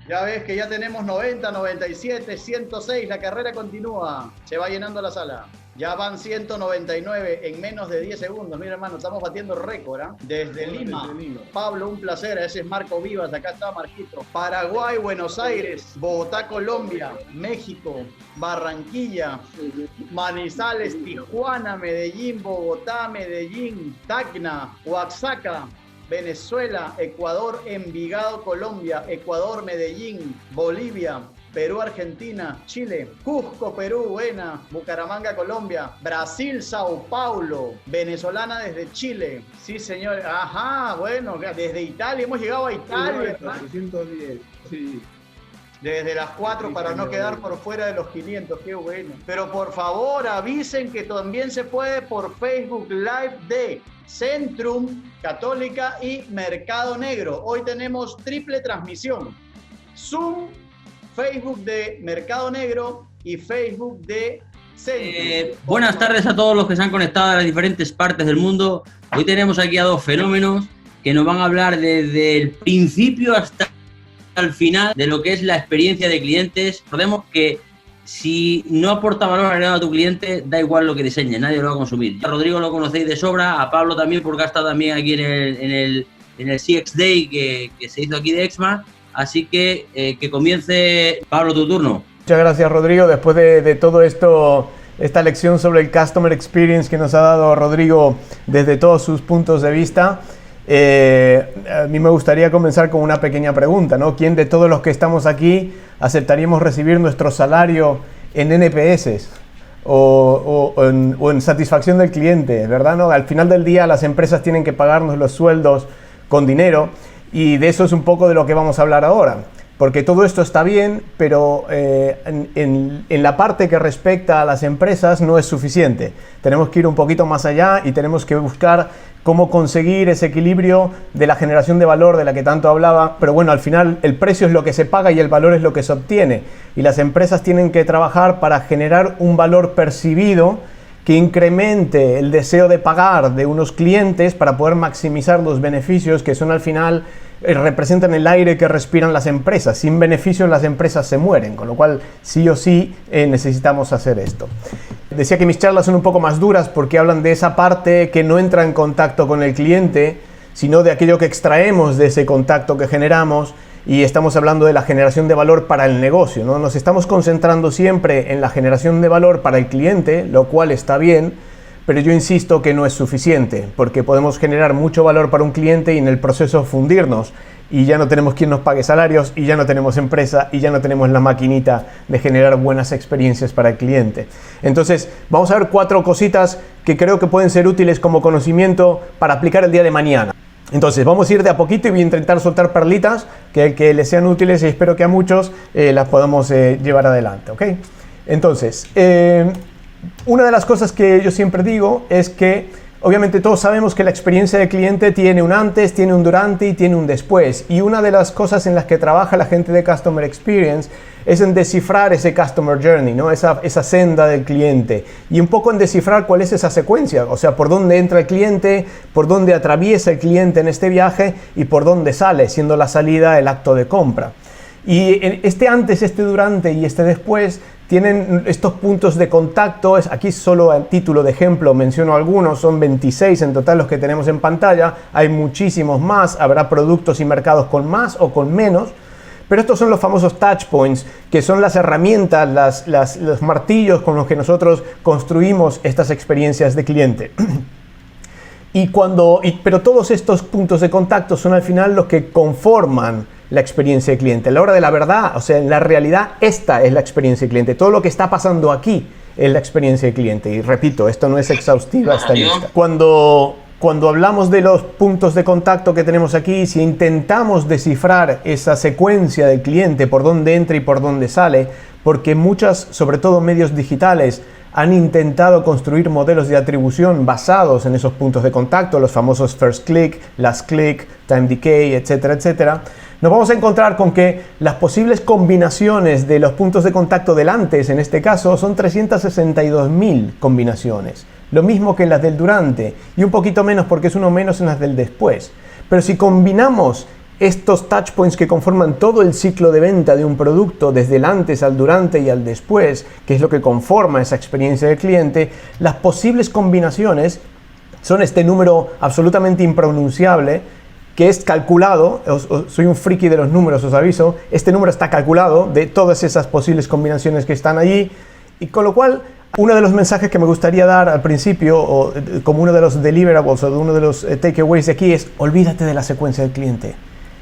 Ya ves que ya tenemos 90, 97, 106. La carrera continúa. Se va llenando la sala. Ya van 199 en menos de 10 segundos. Mira, hermano, estamos batiendo récord, ¿eh? Desde Lima. Pablo, un placer. Ese es Marco Vivas. Acá está Marquito. Paraguay, Buenos Aires, Bogotá, Colombia, México, Barranquilla, Manizales, Tijuana, Medellín, Bogotá, Medellín, Tacna, Oaxaca, Venezuela, Ecuador, Envigado, Colombia, Ecuador, Medellín, Bolivia, Perú, Argentina, Chile, Cusco, Perú, buena, Bucaramanga, Colombia, Brasil, Sao Paulo, venezolana desde Chile, sí señor, ajá, bueno, desde Italia, hemos llegado a Italia, 410, sí. Desde las 4 para no quedar por fuera de los 500, qué bueno. Pero por favor avisen que también se puede por Facebook Live de Centrum, Católica y Mercado Negro. Hoy tenemos triple transmisión. Zoom, Facebook de Mercado Negro y Facebook de Centrum. Buenas tardes a todos los que se han conectado de las diferentes partes del mundo. Hoy tenemos aquí a dos fenómenos que nos van a hablar desde el principio hasta al final de lo que es la experiencia de clientes. Recordemos que si no aporta valor agregado a tu cliente, da igual lo que diseñe, nadie lo va a consumir. A Rodrigo lo conocéis de sobra, a Pablo también, porque ha estado también aquí en el CX Day que se hizo aquí de Exma. Así que comience, Pablo, tu turno. Muchas gracias, Rodrigo. Después de todo esto, esta lección sobre el Customer Experience que nos ha dado Rodrigo desde todos sus puntos de vista, a mí me gustaría comenzar con una pequeña pregunta, ¿no? ¿Quién de todos los que estamos aquí aceptaríamos recibir nuestro salario en NPS o en satisfacción del cliente, ¿verdad? ¿No? Al final del día las empresas tienen que pagarnos los sueldos con dinero y de eso es un poco de lo que vamos a hablar ahora. Porque todo esto está bien, pero en la parte que respecta a las empresas no es suficiente. Tenemos que ir un poquito más allá y tenemos que buscar cómo conseguir ese equilibrio de la generación de valor de la que tanto hablaba. Pero bueno, al final el precio es lo que se paga y el valor es lo que se obtiene. Y las empresas tienen que trabajar para generar un valor percibido que incremente el deseo de pagar de unos clientes para poder maximizar los beneficios que son al final representan el aire que respiran las empresas. Sin beneficios las empresas se mueren, con lo cual sí o sí necesitamos hacer esto. Decía que mis charlas son un poco más duras porque hablan de esa parte que no entra en contacto con el cliente, sino de aquello que extraemos de ese contacto que generamos, y estamos hablando de la generación de valor para el negocio, ¿no? Nos estamos concentrando siempre en la generación de valor para el cliente, lo cual está bien, pero yo insisto que no es suficiente, porque podemos generar mucho valor para un cliente y en el proceso fundirnos, y ya no tenemos quien nos pague salarios, y ya no tenemos empresa, y ya no tenemos la maquinita de generar buenas experiencias para el cliente. Entonces, vamos a ver 4 cositas que creo que pueden ser útiles como conocimiento para aplicar el día de mañana. Entonces, vamos a ir de a poquito y voy a intentar soltar perlitas que les sean útiles y espero que a muchos las podamos llevar adelante, ¿ok? Entonces, una de las cosas que yo siempre digo es que obviamente todos sabemos que la experiencia del cliente tiene un antes, tiene un durante y tiene un después. Y una de las cosas en las que trabaja la gente de Customer Experience es en descifrar ese Customer Journey, ¿no? Esa senda del cliente. Y un poco en descifrar cuál es esa secuencia, o sea, por dónde entra el cliente, por dónde atraviesa el cliente en este viaje y por dónde sale, siendo la salida el acto de compra. Y este antes, este durante y este después tienen estos puntos de contacto. Aquí solo a título de ejemplo menciono algunos, son 26 en total los que tenemos en pantalla, hay muchísimos más, habrá productos y mercados con más o con menos, pero estos son los famosos touch points, que son las herramientas, los martillos con los que nosotros construimos estas experiencias de cliente. Pero todos estos puntos de contacto son al final los que conforman la experiencia de cliente. A la hora de la verdad, o sea, en la realidad, esta es la experiencia de cliente. Todo lo que está pasando aquí es la experiencia de cliente. Y repito, esto no es exhaustiva esta lista. Cuando hablamos de los puntos de contacto que tenemos aquí, si intentamos descifrar esa secuencia del cliente, por dónde entra y por dónde sale, porque muchas, sobre todo medios digitales, han intentado construir modelos de atribución basados en esos puntos de contacto, los famosos first click, last click, time decay, etcétera, etcétera. Nos vamos a encontrar con que las posibles combinaciones de los puntos de contacto del antes, en este caso, son 362.000 combinaciones. Lo mismo que en las del durante, y un poquito menos porque es uno menos en las del después. Pero si combinamos estos touchpoints que conforman todo el ciclo de venta de un producto, desde el antes al durante y al después, que es lo que conforma esa experiencia del cliente, las posibles combinaciones son este número absolutamente impronunciable que es calculado. Soy un friki de los números, os aviso. Este número está calculado de todas esas posibles combinaciones que están allí, y con lo cual uno de los mensajes que me gustaría dar al principio, o como uno de los deliverables o de uno de los takeaways de aquí, es: olvídate de la secuencia del cliente.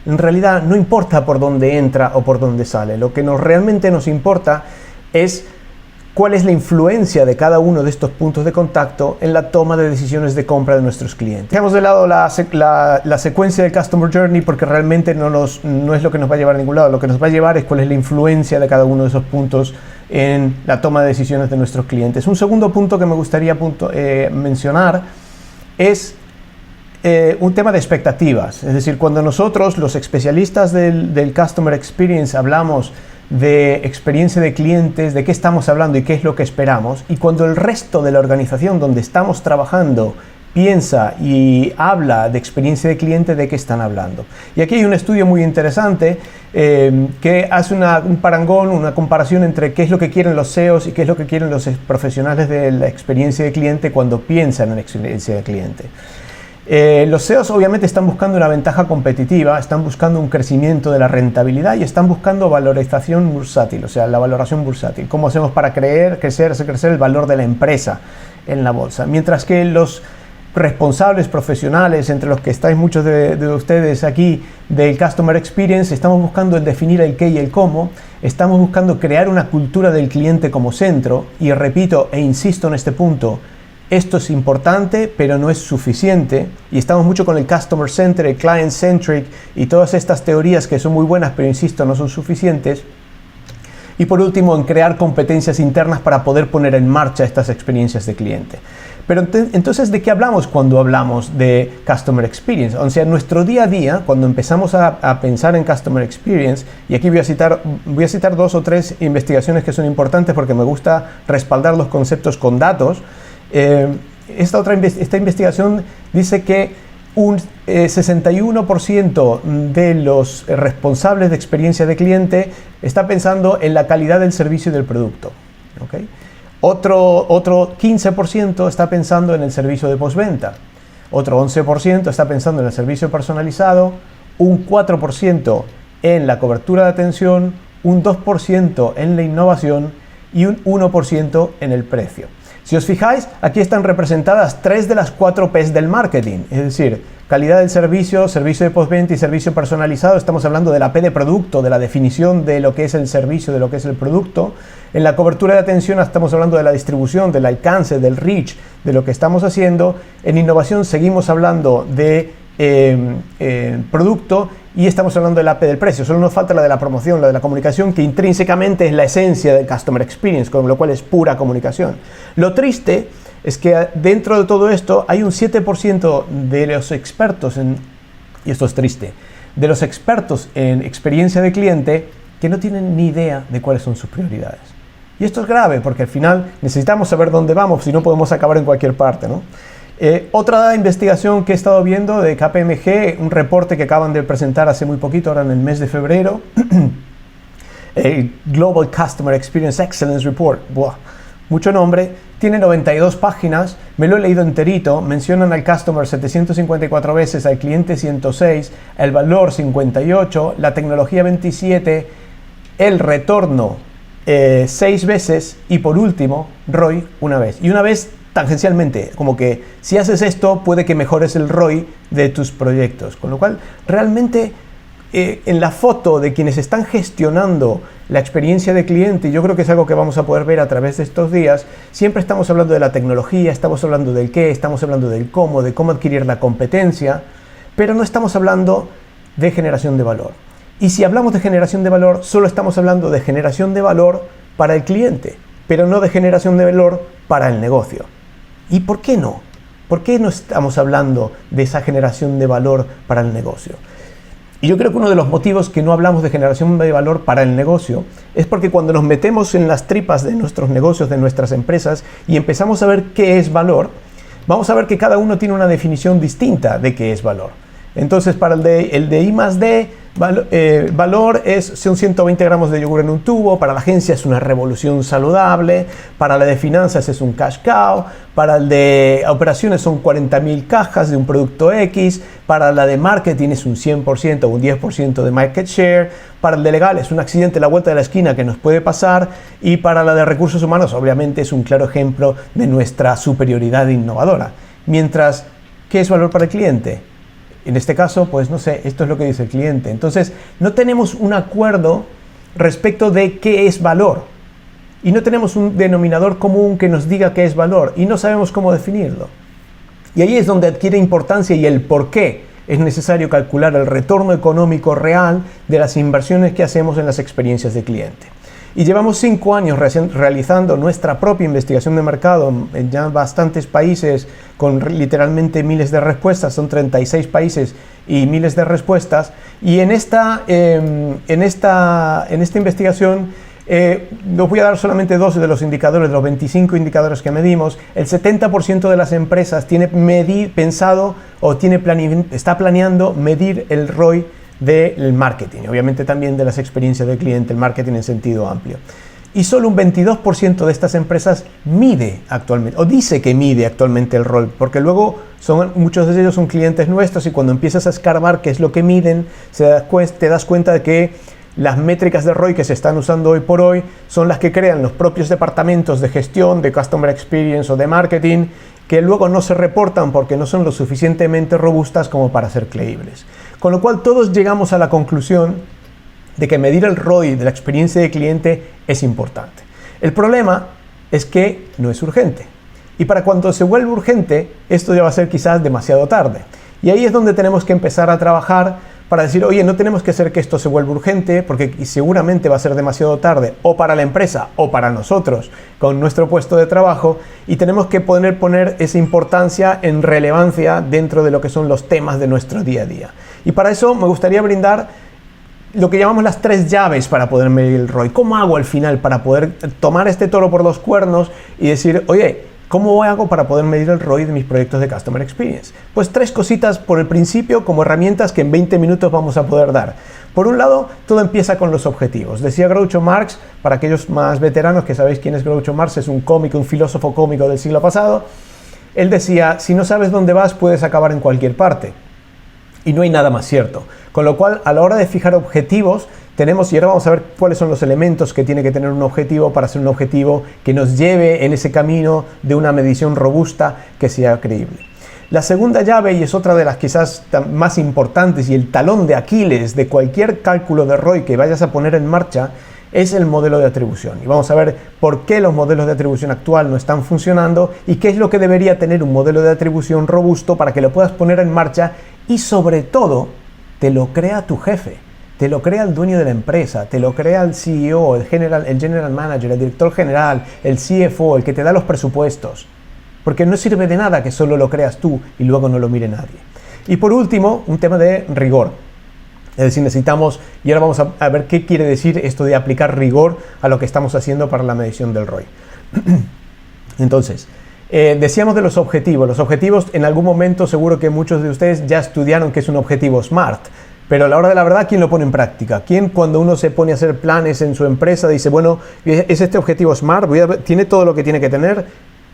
En realidad no importa por dónde entra o por dónde sale. Lo que realmente nos importa es cuál es la influencia de cada uno de estos puntos de contacto en la toma de decisiones de compra de nuestros clientes. Dejamos de lado la secuencia del Customer Journey, porque realmente no es lo que nos va a llevar a ningún lado. Lo que nos va a llevar es cuál es la influencia de cada uno de esos puntos en la toma de decisiones de nuestros clientes. Un segundo punto que me gustaría mencionar es un tema de expectativas. Es decir, cuando nosotros, los especialistas del Customer Experience, hablamos de experiencia de clientes, de qué estamos hablando y qué es lo que esperamos, y cuando el resto de la organización donde estamos trabajando piensa y habla de experiencia de cliente, ¿de qué están hablando? Y aquí hay un estudio muy interesante que hace un parangón, una comparación entre qué es lo que quieren los CEOs y qué es lo que quieren los profesionales de la experiencia de cliente cuando piensan en experiencia de cliente. Los CEOs obviamente están buscando una ventaja competitiva, están buscando un crecimiento de la rentabilidad y están buscando valorización bursátil, o sea, la valoración bursátil. ¿Cómo hacemos para hacer crecer el valor de la empresa en la bolsa? Mientras que los responsables profesionales, entre los que estáis muchos de ustedes aquí del Customer Experience, estamos buscando el definir el qué y el cómo, estamos buscando crear una cultura del cliente como centro, y repito e insisto en este punto: esto es importante, pero no es suficiente, y estamos mucho con el Customer Center, el Client Centric y todas estas teorías que son muy buenas, pero insisto, no son suficientes. Y por último, en crear competencias internas para poder poner en marcha estas experiencias de cliente. Pero entonces, ¿de qué hablamos cuando hablamos de Customer Experience? O sea, en nuestro día a día, cuando empezamos a pensar en Customer Experience, y aquí voy a citar 2 o 3 investigaciones que son importantes porque me gusta respaldar los conceptos con datos. Esta investigación dice que un 61% de los responsables de experiencia de cliente está pensando en la calidad del servicio y del producto. ¿Okay? Otro 15% está pensando en el servicio de postventa. Otro 11% está pensando en el servicio personalizado. Un 4% en la cobertura de atención. Un 2% en la innovación. Y un 1% en el precio. Si os fijáis, aquí están representadas 3 de las 4 P's del marketing, es decir, calidad del servicio, servicio de postventa y servicio personalizado. Estamos hablando de la P de producto, de la definición de lo que es el servicio, de lo que es el producto. En la cobertura de atención estamos hablando de la distribución, del alcance, del reach, de lo que estamos haciendo. En innovación seguimos hablando de producto, y estamos hablando de la P del precio. Solo nos falta la de la promoción, la de la comunicación, que intrínsecamente es la esencia del Customer Experience, con lo cual es pura comunicación. Lo triste es que dentro de todo esto hay un 7% de los expertos y esto es triste, de los expertos en experiencia de cliente que no tienen ni idea de cuáles son sus prioridades. Y esto es grave, porque al final necesitamos saber dónde vamos, si no podemos acabar en cualquier parte, ¿no? Otra investigación que he estado viendo de KPMG, un reporte que acaban de presentar hace muy poquito, ahora en el mes de febrero, el Global Customer Experience Excellence Report. Buah, mucho nombre, tiene 92 páginas, me lo he leído enterito. Mencionan al customer 754 veces, al cliente 106, el valor 58, la tecnología 27, el retorno 6 veces, y por último ROI una vez. Y una vez tangencialmente, como que si haces esto puede que mejores el ROI de tus proyectos. Con lo cual, realmente en la foto de quienes están gestionando la experiencia de cliente, y yo creo que es algo que vamos a poder ver a través de estos días, siempre estamos hablando de la tecnología, estamos hablando del qué, estamos hablando del cómo, de cómo adquirir la competencia, pero no estamos hablando de generación de valor. Y si hablamos de generación de valor, solo estamos hablando de generación de valor para el cliente, pero no de generación de valor para el negocio. ¿Y por qué no? ¿Por qué no estamos hablando de esa generación de valor para el negocio? Y yo creo que uno de los motivos que no hablamos de generación de valor para el negocio es porque cuando nos metemos en las tripas de nuestros negocios, de nuestras empresas, y empezamos a ver qué es valor, vamos a ver que cada uno tiene una definición distinta de qué es valor. Entonces, para el de I+D, valor son 120 gramos de yogur en un tubo. Para la agencia es una revolución saludable. Para la de finanzas es un cash cow. Para el de operaciones son 40.000 cajas de un producto X. Para la de marketing es un 100% o un 10% de market share. Para el de legal es un accidente a la vuelta de la esquina que nos puede pasar. Y para la de recursos humanos, obviamente, es un claro ejemplo de nuestra superioridad innovadora. Mientras, ¿qué es valor para el cliente? En este caso, pues no sé, esto es lo que dice el cliente. Entonces, no tenemos un acuerdo respecto de qué es valor. Y no tenemos un denominador común que nos diga qué es valor. Y no sabemos cómo definirlo. Y ahí es donde adquiere importancia y el por qué es necesario calcular el retorno económico real de las inversiones que hacemos en las experiencias de cliente. Y llevamos 5 años realizando nuestra propia investigación de mercado en ya bastantes países con literalmente miles de respuestas, son 36 países y miles de respuestas. Y en esta investigación os voy a dar solamente 2 de los indicadores, de los 25 indicadores que medimos. El 70% de las empresas tiene pensado o está planeando medir el ROI del marketing, obviamente también de las experiencias del cliente, el marketing en sentido amplio. Y solo un 22% de estas empresas mide actualmente, o dice que mide actualmente el ROI, porque luego muchos de ellos son clientes nuestros y cuando empiezas a escarbar qué es lo que miden, te das cuenta de que las métricas de ROI que se están usando hoy por hoy son las que crean los propios departamentos de gestión, de Customer Experience o de marketing, que luego no se reportan porque no son lo suficientemente robustas como para ser creíbles. Con lo cual todos llegamos a la conclusión de que medir el ROI de la experiencia de cliente es importante. El problema es que no es urgente. Y para cuando se vuelve urgente, esto ya va a ser quizás demasiado tarde. Y ahí es donde tenemos que empezar a trabajar para decir, oye, no tenemos que hacer que esto se vuelva urgente porque seguramente va a ser demasiado tarde o para la empresa o para nosotros con nuestro puesto de trabajo y tenemos que poner esa importancia en relevancia dentro de lo que son los temas de nuestro día a día. Y para eso me gustaría brindar lo que llamamos las 3 llaves para poder medir el ROI. ¿Cómo hago al final para poder tomar este toro por los cuernos y decir, oye, ¿cómo hago para poder medir el ROI de mis proyectos de Customer Experience? Pues 3 cositas por el principio como herramientas que en 20 minutos vamos a poder dar. Por un lado, todo empieza con los objetivos. Decía Groucho Marx, para aquellos más veteranos que sabéis quién es Groucho Marx, es un cómico, un filósofo cómico del siglo pasado. Él decía, si no sabes dónde vas, puedes acabar en cualquier parte. Y no hay nada más cierto. Con lo cual, a la hora de fijar objetivos, y ahora vamos a ver cuáles son los elementos que tiene que tener un objetivo para ser un objetivo que nos lleve en ese camino de una medición robusta que sea creíble. La segunda llave, y es otra de las quizás más importantes y el talón de Aquiles de cualquier cálculo de ROI que vayas a poner en marcha, es el modelo de atribución. Y vamos a ver por qué los modelos de atribución actual no están funcionando y qué es lo que debería tener un modelo de atribución robusto para que lo puedas poner en marcha y sobre todo te lo crea tu jefe. Te lo crea el dueño de la empresa, te lo crea el CEO, el general manager, el director general, el CFO, el que te da los presupuestos. Porque no sirve de nada que solo lo creas tú y luego no lo mire nadie. Y por último, un tema de rigor. Es decir, necesitamos, y ahora vamos a ver qué quiere decir esto de aplicar rigor a lo que estamos haciendo para la medición del ROI. Entonces, decíamos de los objetivos. Los objetivos, en algún momento seguro que muchos de ustedes ya estudiaron qué es un objetivo SMART. Pero a la hora de la verdad, ¿quién lo pone en práctica? ¿Quién cuando uno se pone a hacer planes en su empresa dice, bueno, ¿es este objetivo SMART? ¿Tiene todo lo que tiene que tener?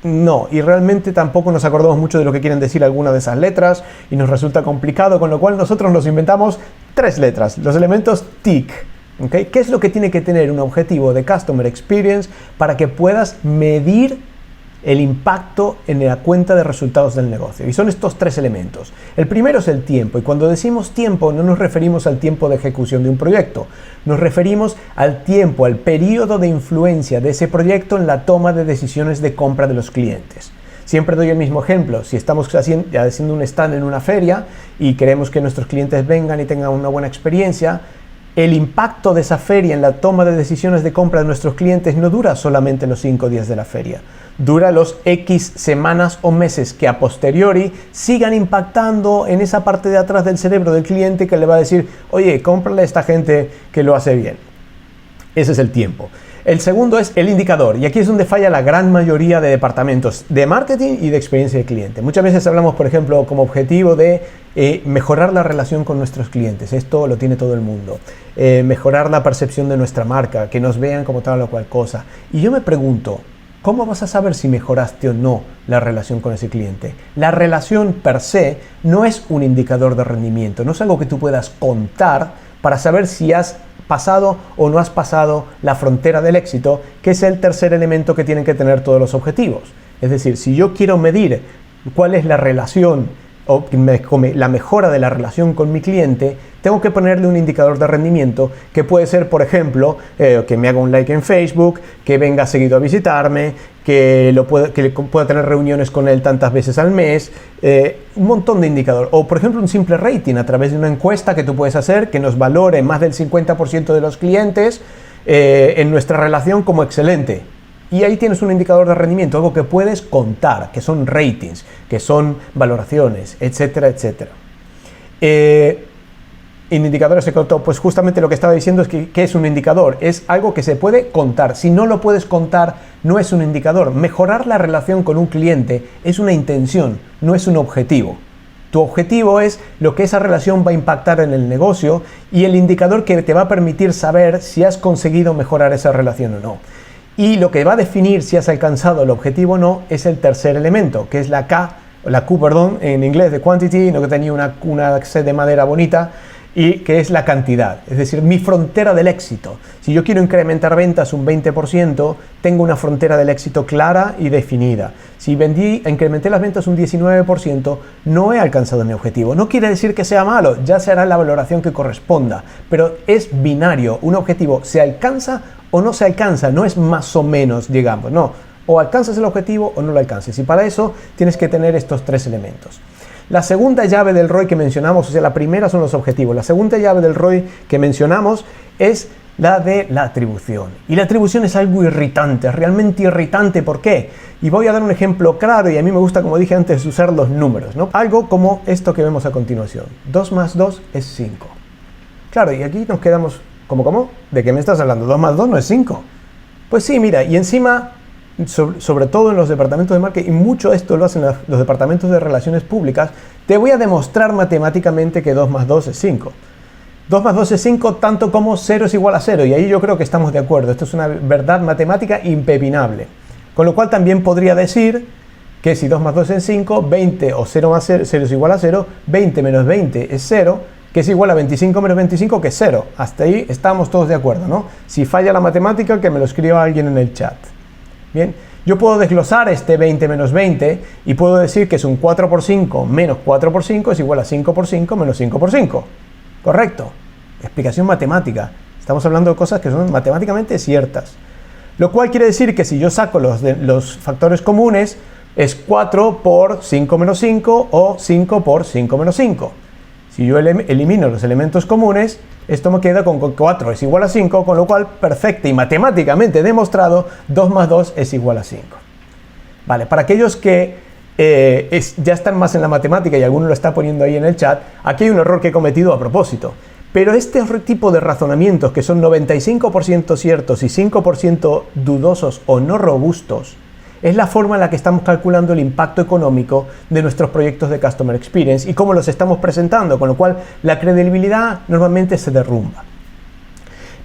No, y realmente tampoco nos acordamos mucho de lo que quieren decir algunas de esas letras y nos resulta complicado, con lo cual nosotros nos inventamos 3 letras, los elementos TIC. ¿Okay? ¿Qué es lo que tiene que tener un objetivo de Customer Experience para que puedas medir el impacto en la cuenta de resultados del negocio? Y son estos 3 elementos. El primero es el tiempo, y cuando decimos tiempo no nos referimos al tiempo de ejecución de un proyecto, nos referimos al tiempo, al periodo de influencia de ese proyecto en la toma de decisiones de compra de los clientes. Siempre doy el mismo ejemplo. Si estamos haciendo un stand en una feria y queremos que nuestros clientes vengan y tengan una buena experiencia, el impacto de esa feria en la toma de decisiones de compra de nuestros clientes no dura solamente los 5 días de la feria. Dura los X semanas o meses que a posteriori sigan impactando en esa parte de atrás del cerebro del cliente que le va a decir, oye, cómprale a esta gente que lo hace bien. Ese es el tiempo. El segundo es el indicador, y aquí es donde falla la gran mayoría de departamentos de marketing y de experiencia de cliente. Muchas veces hablamos, por ejemplo, como objetivo de mejorar la relación con nuestros clientes. Esto lo tiene todo el mundo. Mejorar la percepción de nuestra marca, que nos vean como tal o cual cosa. Y yo me pregunto, ¿cómo vas a saber si mejoraste o no la relación con ese cliente? La relación per se no es un indicador de rendimiento, no es algo que tú puedas contar para saber si has pasado o no has pasado la frontera del éxito, que es el tercer elemento que tienen que tener todos los objetivos. Es decir, si yo quiero medir cuál es la relación o la mejora de la relación con mi cliente, tengo que ponerle un indicador de rendimiento que puede ser, por ejemplo, que me haga un like en Facebook, que venga seguido a visitarme, que pueda tener reuniones con él tantas veces al mes, un montón de indicadores. O, por ejemplo, un simple rating a través de una encuesta que tú puedes hacer que nos valore más del 50% de los clientes en nuestra relación como excelente. Y ahí tienes un indicador de rendimiento, algo que puedes contar, que son ratings, que son valoraciones, etcétera, etcétera. Indicadores se cortó. Pues justamente lo que estaba diciendo es que ¿qué es un indicador? Es algo que se puede contar. Si no lo puedes contar, no es un indicador. Mejorar la relación con un cliente es una intención, no es un objetivo. Tu objetivo es lo que esa relación va a impactar en el negocio y el indicador que te va a permitir saber si has conseguido mejorar esa relación o no. Y lo que va a definir si has alcanzado el objetivo o no es el tercer elemento, que es la Q, en inglés de quantity, no que tenía una C de madera bonita, y que es la cantidad, es decir, mi frontera del éxito. Si yo quiero incrementar ventas un 20%, tengo una frontera del éxito clara y definida. Si incrementé las ventas un 19%, no he alcanzado mi objetivo. No quiere decir que sea malo, ya se hará la valoración que corresponda, pero es binario, un objetivo se alcanza o no se alcanza, no es más o menos, digamos, no, o alcanzas el objetivo o no lo alcances, y para eso tienes que tener estos tres elementos. La segunda llave del ROI que mencionamos, o sea, la primera son los objetivos, la segunda llave del ROI que mencionamos es la de la atribución. Y la atribución es algo irritante, realmente irritante. ¿Por qué? Y voy a dar un ejemplo claro, y a mí me gusta, como dije antes, usar los números, ¿no? Algo como esto que vemos a continuación. 2 más 2 es 5. Claro, y aquí nos quedamos, ¿cómo? ¿De qué me estás hablando? 2 más 2 no es 5. Pues sí, mira, y encima, sobre todo en los departamentos de marketing, y mucho esto lo hacen los departamentos de relaciones públicas, te voy a demostrar matemáticamente que 2 más 2 es 5. 2 más 2 es 5, tanto como 0 es igual a 0, y ahí yo creo que estamos de acuerdo. Esto es una verdad matemática impepinable. Con lo cual también podría decir que si 2 más 2 es 5, 20 o 0 más 0 es igual a 0, 20 menos 20 es 0, que es igual a 25 menos 25, que es 0. Hasta ahí estamos todos de acuerdo, ¿no? Si falla la matemática, que me lo escriba alguien en el chat. Bien, yo puedo desglosar este 20 menos 20 y puedo decir que es un 4 por 5 menos 4 por 5 es igual a 5 por 5 menos 5 por 5. Correcto. Explicación matemática. Estamos hablando de cosas que son matemáticamente ciertas. Lo cual quiere decir que si yo saco los factores comunes, es 4 por 5 menos 5 o 5 por 5 menos 5. Si yo elimino los elementos comunes, esto me queda con 4 es igual a 5, con lo cual perfecta y matemáticamente demostrado, 2 más 2 es igual a 5. Vale, para aquellos que ya están más en la matemática y alguno lo está poniendo ahí en el chat, aquí hay un error que he cometido a propósito. Pero este tipo de razonamientos que son 95% ciertos y 5% dudosos o no robustos, es la forma en la que estamos calculando el impacto económico de nuestros proyectos de Customer Experience y cómo los estamos presentando, con lo cual la credibilidad normalmente se derrumba.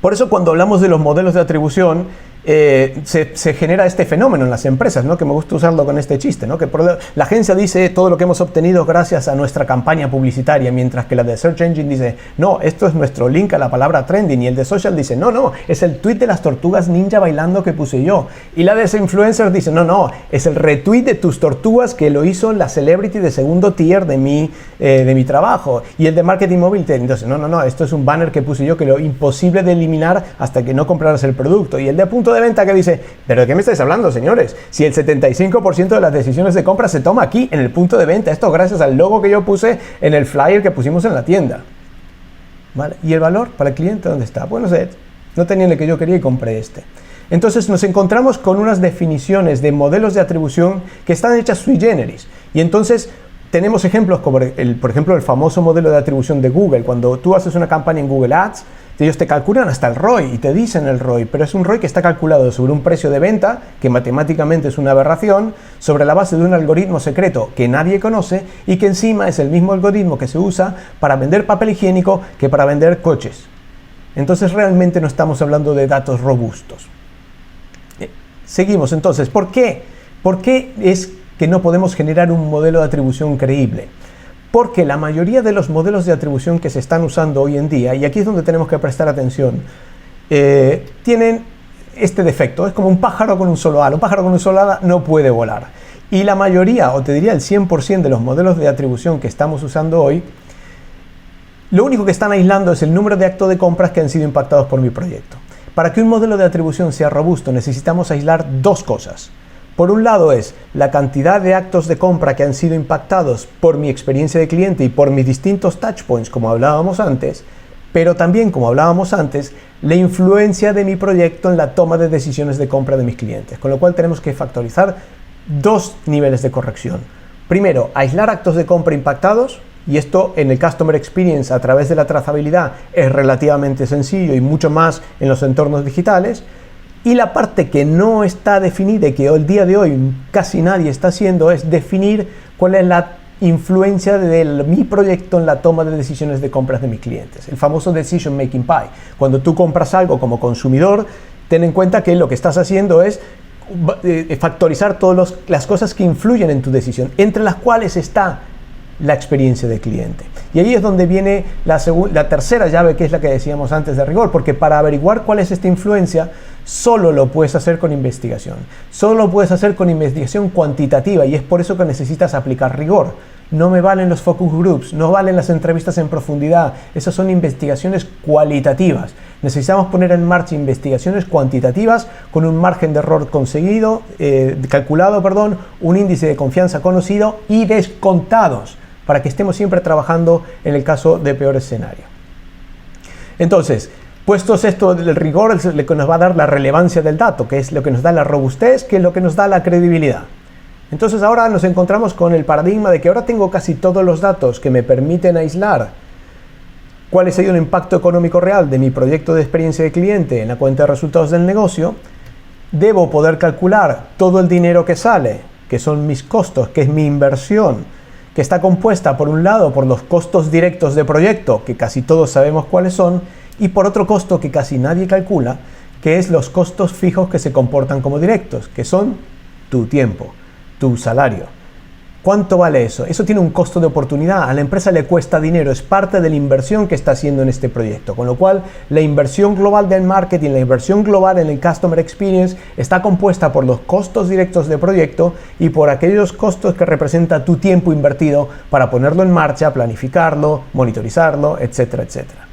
Por eso cuando hablamos de los modelos de atribución, se genera este fenómeno en las empresas, ¿no? Que me gusta usarlo con este chiste, ¿no? Que la agencia dice todo lo que hemos obtenido gracias a nuestra campaña publicitaria, mientras que la de Search Engine dice no, esto es nuestro link a la palabra trending, y el de Social dice no, es el tweet de las tortugas ninja bailando que puse yo, y la de ese influencer dice no, es el retweet de tus tortugas que lo hizo la celebrity de segundo tier de mi trabajo, y el de marketing móvil te dice no, esto es un banner que puse yo que lo imposible de eliminar hasta que no compraras el producto, y el de punto de venta que dice, ¿pero de qué me estáis hablando, señores? Si el 75% de las decisiones de compra se toma aquí, en el punto de venta, esto gracias al logo que yo puse en el flyer que pusimos en la tienda. ¿Vale? ¿Y el valor para el cliente dónde está? Bueno, no tenía el que yo quería y compré este. Entonces nos encontramos con unas definiciones de modelos de atribución que están hechas sui generis, y entonces tenemos ejemplos como por ejemplo el famoso modelo de atribución de Google. Cuando tú haces una campaña en Google Ads, Ellos te calculan hasta el ROI y te dicen el ROI, pero es un ROI que está calculado sobre un precio de venta, que matemáticamente es una aberración, sobre la base de un algoritmo secreto que nadie conoce y que encima es el mismo algoritmo que se usa para vender papel higiénico que para vender coches. Entonces realmente no estamos hablando de datos robustos. Seguimos entonces. ¿Por qué? ¿Por qué es que no podemos generar un modelo de atribución creíble? Porque la mayoría de los modelos de atribución que se están usando hoy en día, y aquí es donde tenemos que prestar atención, tienen este defecto. Es como un pájaro con un solo ala. Un pájaro con un solo ala no puede volar. Y la mayoría, o te diría el 100% de los modelos de atribución que estamos usando hoy, lo único que están aislando es el número de actos de compras que han sido impactados por mi proyecto. Para que un modelo de atribución sea robusto necesitamos aislar dos cosas. Por un lado es la cantidad de actos de compra que han sido impactados por mi experiencia de cliente y por mis distintos touchpoints, como hablábamos antes, pero también, como hablábamos antes, la influencia de mi proyecto en la toma de decisiones de compra de mis clientes. Con lo cual tenemos que factorizar dos niveles de corrección. Primero, aislar actos de compra impactados, y esto en el Customer Experience a través de la trazabilidad es relativamente sencillo y mucho más en los entornos digitales. Y la parte que no está definida y que el día de hoy casi nadie está haciendo es definir cuál es la influencia de mi proyecto en la toma de decisiones de compras de mis clientes. El famoso Decision Making Pie. Cuando tú compras algo como consumidor, ten en cuenta que lo que estás haciendo es factorizar todas las cosas que influyen en tu decisión, entre las cuales está la experiencia del cliente. Y ahí es donde viene la tercera llave, que es la que decíamos antes de rigor, porque para averiguar cuál es esta influencia, solo lo puedes hacer con investigación. Solo lo puedes hacer con investigación cuantitativa, y es por eso que necesitas aplicar rigor. No me valen los focus groups, no valen las entrevistas en profundidad. Esas son investigaciones cualitativas. Necesitamos poner en marcha investigaciones cuantitativas con un margen de error calculado, un índice de confianza conocido y descontados, para que estemos siempre trabajando en el caso de peor escenario. Entonces, puestos esto del rigor, es lo que nos va a dar la relevancia del dato, que es lo que nos da la robustez, que es lo que nos da la credibilidad. Entonces ahora nos encontramos con el paradigma de que ahora tengo casi todos los datos que me permiten aislar cuál ha sido el impacto económico real de mi proyecto de experiencia de cliente en la cuenta de resultados del negocio. Debo poder calcular todo el dinero que sale, que son mis costos, que es mi inversión, que está compuesta por un lado por los costos directos de proyecto, que casi todos sabemos cuáles son, y por otro costo que casi nadie calcula, que es los costos fijos que se comportan como directos, que son tu tiempo, tu salario. ¿Cuánto vale eso? Eso tiene un costo de oportunidad. A la empresa le cuesta dinero, es parte de la inversión que está haciendo en este proyecto. Con lo cual, la inversión global del marketing, la inversión global en el Customer Experience está compuesta por los costos directos de proyecto y por aquellos costos que representa tu tiempo invertido para ponerlo en marcha, planificarlo, monitorizarlo, etcétera, etcétera.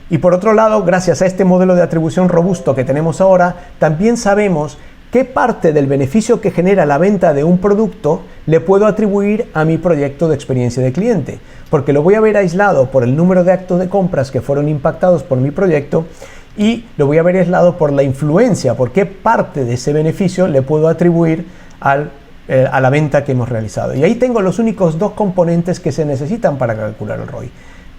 Y por otro lado, gracias a este modelo de atribución robusto que tenemos ahora, también sabemos qué parte del beneficio que genera la venta de un producto le puedo atribuir a mi proyecto de experiencia de cliente, porque lo voy a ver aislado por el número de actos de compras que fueron impactados por mi proyecto y lo voy a ver aislado por la influencia, por qué parte de ese beneficio le puedo atribuir a la venta que hemos realizado. Y ahí tengo los únicos dos componentes que se necesitan para calcular el ROI.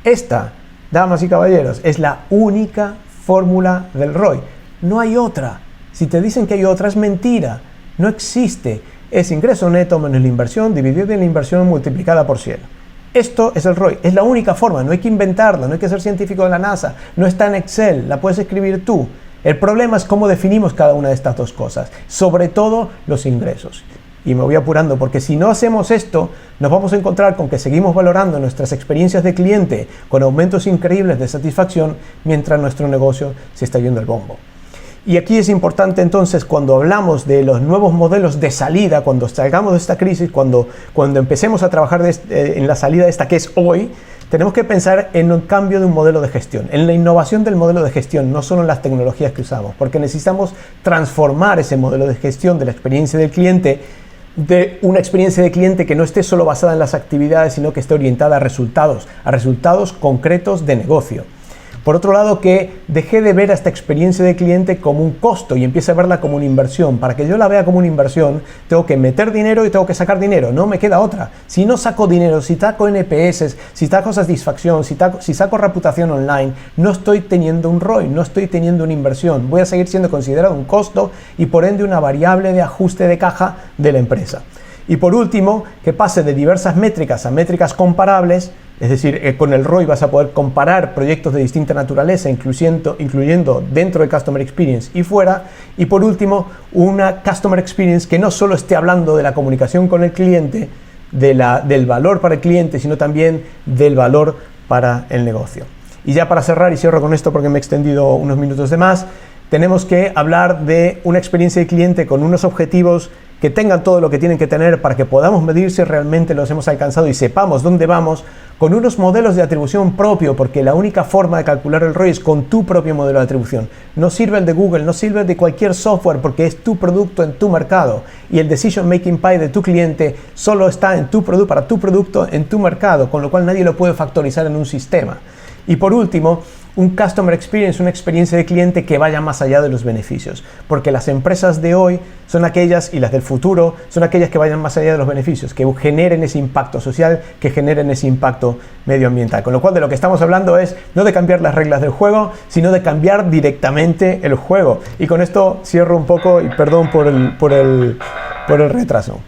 Esta, damas y caballeros, es la única fórmula del ROI. No hay otra. Si te dicen que hay otra, es mentira. No existe. Es ingreso neto menos la inversión dividido en la inversión multiplicada por 100. Esto es el ROI. Es la única forma. No hay que inventarla. No hay que ser científico de la NASA. No está en Excel. La puedes escribir tú. El problema es cómo definimos cada una de estas dos cosas. Sobre todo los ingresos. Y me voy apurando porque si no hacemos esto, nos vamos a encontrar con que seguimos valorando nuestras experiencias de cliente con aumentos increíbles de satisfacción mientras nuestro negocio se está yendo al bombo. Y aquí es importante entonces cuando hablamos de los nuevos modelos de salida, cuando salgamos de esta crisis, cuando empecemos a trabajar en la salida de esta que es hoy, tenemos que pensar en un cambio de un modelo de gestión, en la innovación del modelo de gestión, no solo en las tecnologías que usamos, porque necesitamos transformar ese modelo de gestión de la experiencia del cliente, de una experiencia de cliente que no esté solo basada en las actividades, sino que esté orientada a resultados concretos de negocio. Por otro lado, que dejé de ver a esta experiencia de cliente como un costo y empiece a verla como una inversión. Para que yo la vea como una inversión, tengo que meter dinero y tengo que sacar dinero. No me queda otra. Si no saco dinero, si saco NPS, si saco satisfacción, si saco reputación online, no estoy teniendo un ROI, no estoy teniendo una inversión. Voy a seguir siendo considerado un costo y por ende una variable de ajuste de caja de la empresa. Y por último, que pase de diversas métricas a métricas comparables. Es decir, con el ROI vas a poder comparar proyectos de distinta naturaleza, incluyendo dentro de Customer Experience y fuera. Y por último, una Customer Experience que no solo esté hablando de la comunicación con el cliente, del valor para el cliente, sino también del valor para el negocio. Y ya para cerrar, y cierro con esto porque me he extendido unos minutos de más, tenemos que hablar de una experiencia de cliente con unos objetivos que tengan todo lo que tienen que tener para que podamos medir si realmente los hemos alcanzado y sepamos dónde vamos, con unos modelos de atribución propio, porque la única forma de calcular el ROI es con tu propio modelo de atribución. No sirve el de Google, no sirve el de cualquier software, porque es tu producto en tu mercado y el decision making pie de tu cliente solo está en tu producto, para tu producto en tu mercado, con lo cual nadie lo puede factorizar en un sistema. Y por último, un Customer Experience, una experiencia de cliente que vaya más allá de los beneficios, porque las empresas de hoy son aquellas, y las del futuro, son aquellas que vayan más allá de los beneficios, que generen ese impacto social, que generen ese impacto medioambiental. Con lo cual, de lo que estamos hablando es no de cambiar las reglas del juego, sino de cambiar directamente el juego. Y con esto cierro un poco, y perdón por el retraso.